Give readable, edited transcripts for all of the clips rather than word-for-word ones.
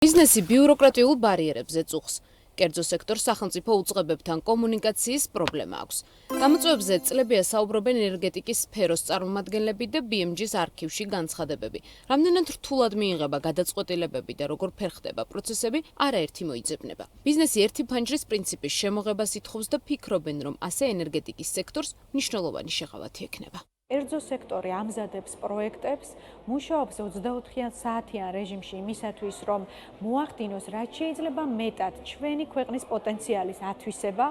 ბიზნესი ბიუროკრატიულ ბარიერებზე წუხს. კერძო სექტორს სახელმწიფო უწყებებთან კომუნიკაციის პრობლემა აქვს. გამოწვევებზე წლებია საუბრობენ ენერგეტიკის სფეროს წარმომადგენლები და BMG-ს არქივში განცხადებები. რამდენად რთულად მიიღება გადაწყვეტილებები და როგორ ფერხდება პროცესები, არაერთი მოიძებნება. ბიზნესი ერთი ფანჯრის პრინციპის შემოღებას ითხოვს და ფიქრობენ, რომ ასე ენერგეტიკის სექტორს მნიშვნელოვანი შეღავათი ექნება. კერძო სექტორი ამზადებს პროექტებს, მუშაობს 24 საათიან რეჟიმში იმისათვის, რომ მოახდინოს რაც შეიძლება მეტად ჩვენი ქვეყნის პოტენციალის ათვისება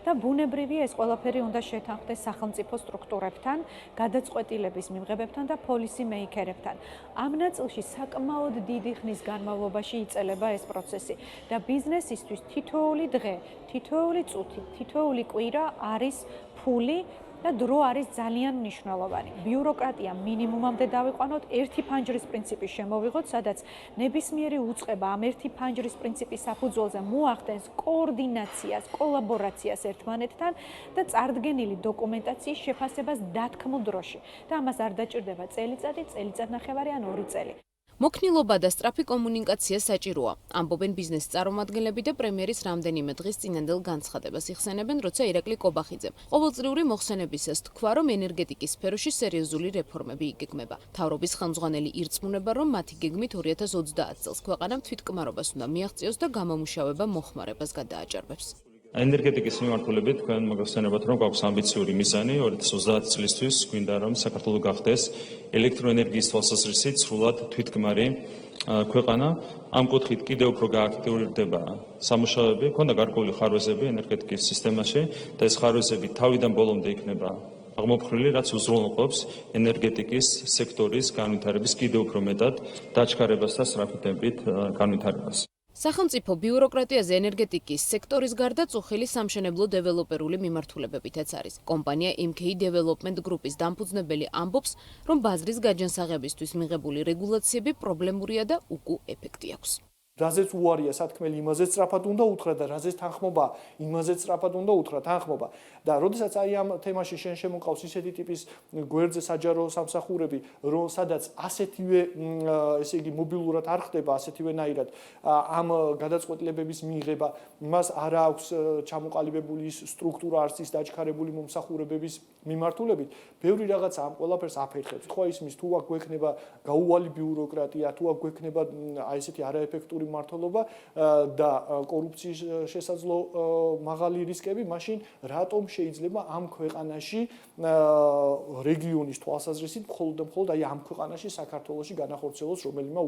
და ბუნებრივია ეს ყველაფერი უნდა შეთანხმდეს სახელმწიფო სტრუქტურებთან, გადაწყვეტილების მიღებებთან და policy maker-ებთან. ამ ნაწილში საკმაოდ დიდი ხნის განმავლობაში იწელება ეს პროცესი და ბიზნესისთვის თითოეული დღე, თითოეული წუთი, თითოეული კვირა არის ფული და დრო არის ძალიან მნიშვნელოვანი. ბიუროკრატია მინიმუმამდე დავიყვანოთ, ერთი ფანჯრის პრინციპის შემოვიღოთ, სადაც ნებისმიერი უწყება ამ ერთი ფანჯრის პრინციპის საფუძველზე მოახდენს კოორდინაციას, კოლაბორაციას ერთმანეთთან და წარდგენილი დოკუმენტაციის შეფასებას დათქმულ დროში. და ამას არ დაჭირდება წელიწადი, წელიწადნახევარი ან 2 წელი. მოქნილობა და სწრაფი კომუნიკაცია საჭიროა. ამბობენ ბიზნეს წარმომადგენლები და პრემიერის რამდენიმე დღის წინანდელ განცხადებას იხსენებენ, როცა ირაკლი კობახიძემ ყოველწლიური მოხსენებისას თქვა, რომ ენერგეტიკის სფეროში სერიოზული რეფორმები იგეგმება. მთავრობის ხელმძღვანელი ირწმუნება, რომ მათი გეგმით 2030 წელს ქვეყანამ თვითკმარობას უნდა მიაღწიოს და გამომუშავება მოხმარებას გადააჭარბებს. ენერგეტიკის მიმართულებით თქვენ მოგხსენებათ, რომ გვაქვს ამბიციური მიზანი 2030 წლისთვის, გვინდა რომ საქართველო გახდეს ელექტროენერგიის თვალსაზრისით სრულად თვითკმარი ქვეყანა. ამ კუთხით კიდევ უფრო გააქტიურდება სამუშაოები, ქონდა გარკვეული ხარვეზები ენერგეტიკის სისტემაში და ეს ხარვეზები თავიდან ბოლომდე იქნება აღმოფხვრილი, რაც უზრუნველყოფს ენერგეტიკის სექტორის განვითარების კიდევ უფრო მეტად დაჩქარებას და სწრაფი ტემპით განვითარებას. სახელმწიფო ბიუროკრატიაზე ენერგეტიკის სექტორის გარდა წუხილი სამშენებლო დეველოპერული მიმართულებებითაც არის. კომპანია MK Development Group-ის დამფუძნებელი ამბობს, რომ ბაზრის გაჯანსაღებისთვის მიღებული რეგულაციები პრობლემურია და უკუ ეფექტი აქვს. რაზეც უარია სათქმელი, იმაზე სწრაფად უნდა უთხრა და რაზეც თანხმობა, იმაზე სწრაფად უნდა უთხრა თანხმობა. და როდესაც აი ამ თემაში შენ შემოყავს ისეთი ტიპის გვერდზე საჯარო სამსახურები, რომ სადაც ასეთივე ესე იგი მობილურად არ ხდება ასეთივენაირად ამ გადაწყვეტილებების მიღება, მას არ აქვს ჩამოყალიბებული სტრუქტურა, არც ის დაჩქარებული მომსახურებების მიმართულებით, ბევრი რაღაცა ამ ყველაფერს აფერხებს. ხო ისმის თუ აქ გვექნება გაუვალი ბიუროკრატია, თუ აქ გვექნება აი ესეთი არაეფექტური მართლობა და კორუფციის შესაძლო მაღალი რისკები, მაშინ რატომ შეიძლება ამ ქვეყანაში რეგიონის თვალსაზრისით მხოლოდ და მხოლოდ აი ამ ქვეყანაში საქართველოში განახორციელოს რომელიმე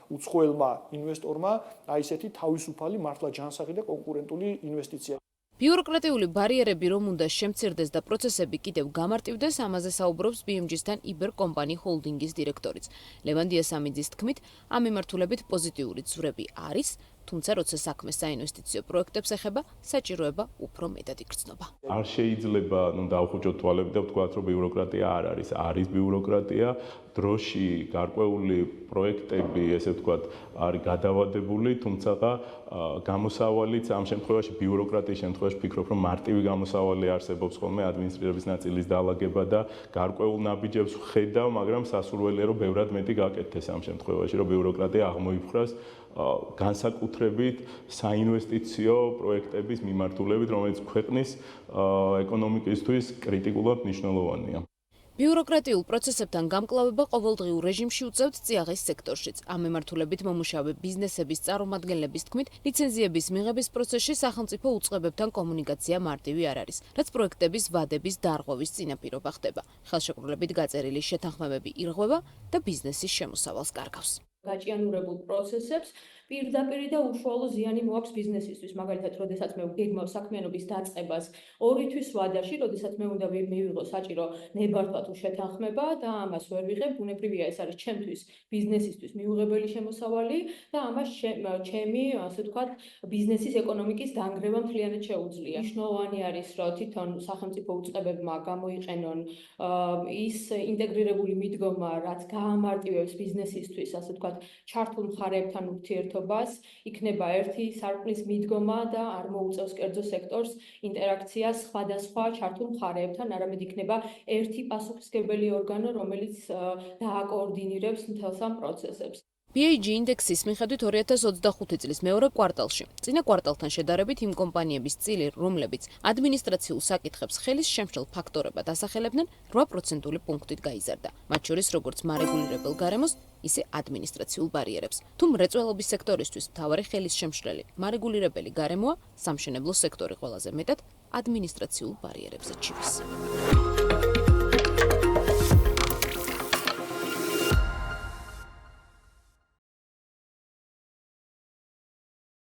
უცხოელმა ინვესტორმა აი ესეთი თავისუფალი მართლა ჯანსაღი და კონკურენტული ინვესტიცია. ბიუროკრატიული ბარიერები რომ უნდა შემცირდეს და პროცესები კიდევ გამარტივდეს, ამაზე საუბრობს BMG-სთან იბერ კომპანი ჰოლდინგის დირექტორიც. ლევან დიასამიძის თქმით, ამ მიმართულებით პოზიტიური ძვრები არის, თუმცა როცა საქმე საინვესტიციო პროექტებს ეხება, საჭიროება უფრო მეტად იგრძნობა. არ შეიძლება დავხუჭოთ თვალები და ვთქვათ, რომ ბიუროკრატია არ არის. არის ბიუროკრატია, დროში გარკვეული პროექტები, ესე ვთქვათ, არის გადავადებული, თუმცა გამოსავალიც ამ შემთხვევაში ბიუროკრატიის შემთხვევაში ვფიქრობ, რომ მარტივი გამოსავალი არსებობს ხოლმე ადმინისტრირების ნაწილის დაალაგება და გარკვეულ ნაბიჯებს ვხედავ, მაგრამ სასურველია, რომ ბევრად მეტი გაკეთდეს ამ შემთხვევაში, რომ ბიუროკრატია აღმოიფხვრას განსაკუთრებით საინვესტიციო პროექტების მიმართულებით, რომელიც ქვეყნის ეკონომიკისთვის კრიტიკულად მნიშვნელოვანია. ბიუროკრატიულ პროცესებთან გამკლავება ყოველდღიურ რეჟიმში უწევთ წიაღის სექტორშიც. ამ მიმართულებით მომუშავე ბიზნესების წარმომადგენლების თქმით, ლიცენზიების მიღების პროცესში სახელმწიფო უწყებებთან კომუნიკაცია მარტივი არ არის, რაც პროექტების ვადების დარღვევის წინაპირობა ხდება. ხელშეკრულებით გაწერილი შეთანხმებები ირღვევა და ბიზნესის შემოსავალს კარგავს. გაჭიანურებულ პროცესებს პირდაპირ და უშუალო ზიანი მოაქვს ბიზნესისთვის. მაგალითად, როდესაც მე გეგმავ საქმიანობის დაწყებას 2 თვის ვადაში, როდესაც მე უნდა მივიღო საჭირო ნებართვა თუ შეთანხმება და ამას ვერ ვიღებ, ბუნებრივია ეს არის ჩემთვის ბიზნესისთვის მიუღებელი შემოსავალი და ამას ჩემი, ასე ვთქვათ, ბიზნესის ეკონომიკის დანგრევა მთლიანად შეუძლია. მნიშვნელოვანი არის, რომ თვითონ სახელმწიფო უწყებებმა გამოიყენონ ის ინტეგრირებული მიდგომა, რაც გაამარტივებს ბიზნესისთვის, ასე ვთქვათ, ჩართულ მხარეებთან ურთიერთობას, იქნება ერთი სარკმლის მიდგომა და არ მოუწევს კერძო სექტორს ინტერაქციას სხვადასხვა ჩართულ მხარეებთან, არამედ იქნება ერთი პასუხისმგებელი ორგანო, რომელიც დააკოორდინირებს მთელს ამ პროცესებს. BIG ინდექსის მიხედვით 2025 წლის მეორე კვარტალში წინა კვარტალთან შედარებით იმ კომპანიების წილი, რომლებიც ადმინისტრაციულ საკითხებს ხელის შემშლელ ფაქტორებად ასახელებდნენ, 8% პუნქტით გაიზარდა. მათ შორის როგორც მარეგულირებელ გარემოს, ისე ადმინისტრაციულ ბარიერებს. თუ მრეწველობის სექტორისთვის მთავარი ხელის შემშლელი მარეგულირებელი გარემოა, სამშენებლო სექტორი ყველაზე მეტად ადმინისტრაციულ ბარიერებზე ჩივეს.